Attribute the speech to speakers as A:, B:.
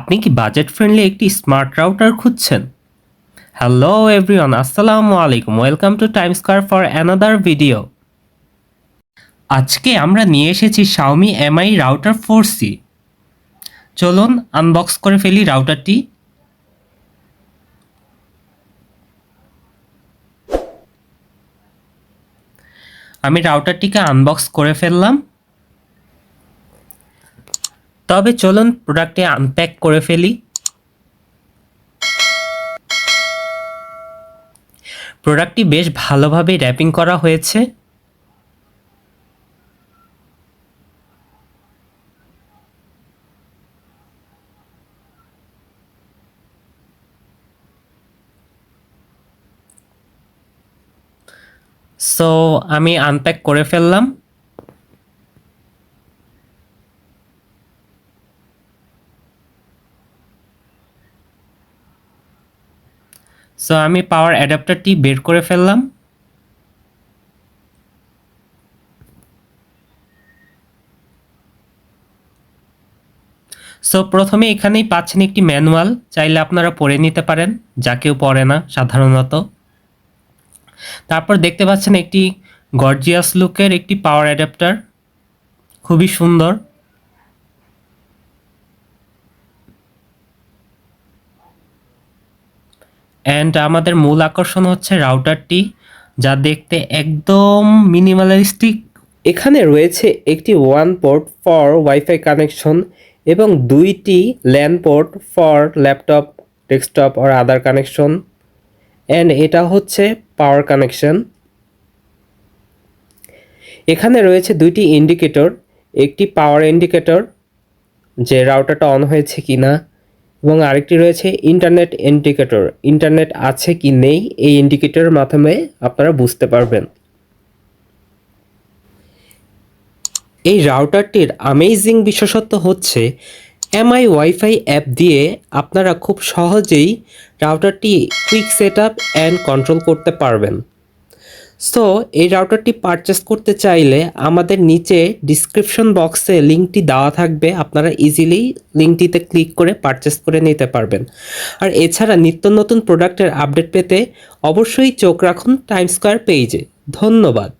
A: আপনি কি budget friendly একটি স্মার্ট রাউটার খুঁজছেন? হ্যালো এভরিওয়ান, আসসালামু আলাইকুম। Welcome to time square for another video. আজকে আমরা নিয়ে এসেছি Xiaomi Mi রাউটার 4C। চলুন আনবক্স করে ফেলি রাউটারটি। আমি রাউটারটিকে আনবক্স করে ফেললাম। তবে চলুন প্রোডাক্টটি আনপ্যাক করে ফেলি। প্রোডাক্টটি বেশ ভালোভাবে র্যাপিং করা হয়েছে। সো আমি আনপ্যাক করে ফেললাম। সো আমি পাওয়ার অ্যাডাপ্টারটি বের করে ফেললাম। সো প্রথমে এখানেই পাচ্ছেন একটি ম্যানুয়াল, চাইলে আপনারা পড়ে নিতে পারেন, যা কেউ পড়ে না সাধারণত। তারপর দেখতে পাচ্ছেন একটি গর্জিয়াস লুকের একটি পাওয়ার অ্যাডাপ্টার, খুবই সুন্দর। অ্যান্ড আমাদের মূল আকর্ষণ হচ্ছে রাউটারটি, যা দেখতে একদম মিনিমালিস্টিক। এখানে রয়েছে একটি one port for wifi connection এবং দুইটি LAN port for laptop, desktop or other connection. And এটা হচ্ছে পাওয়ার কানেকশন। এখানে রয়েছে দুইটি ইন্ডিকেটর, একটি পাওয়ার ইন্ডিকেটর যে রাউটারটা অন হয়েছে কি না, এবং আরেকটি রয়েছে ইন্টারনেট ইন্ডিকেটর, ইন্টারনেট আছে কি নেই এই ইন্ডিকেটরের মাধ্যমে আপনারা বুঝতে পারবেন। এই রাউটারটির অ্যামেজিং বিশেষত্ব হচ্ছে এমআই ওয়াইফাই অ্যাপ দিয়ে আপনারা খুব সহজেই রাউটারটি quick set up and control করতে পারবেন। সো এই রাউটারটি পারচেস করতে চাইলে আমাদের নিচে ডিসক্রিপশন বক্সে লিঙ্কটি দেওয়া থাকবে, আপনারা ইজিলি লিঙ্কটিতে ক্লিক করে পারচেস করে নিতে পারবেন। আর এছাড়া নিত্য নতুন প্রোডাক্টের আপডেট পেতে অবশ্যই চোখ রাখুন টাইম স্কয়ার পেজে। ধন্যবাদ।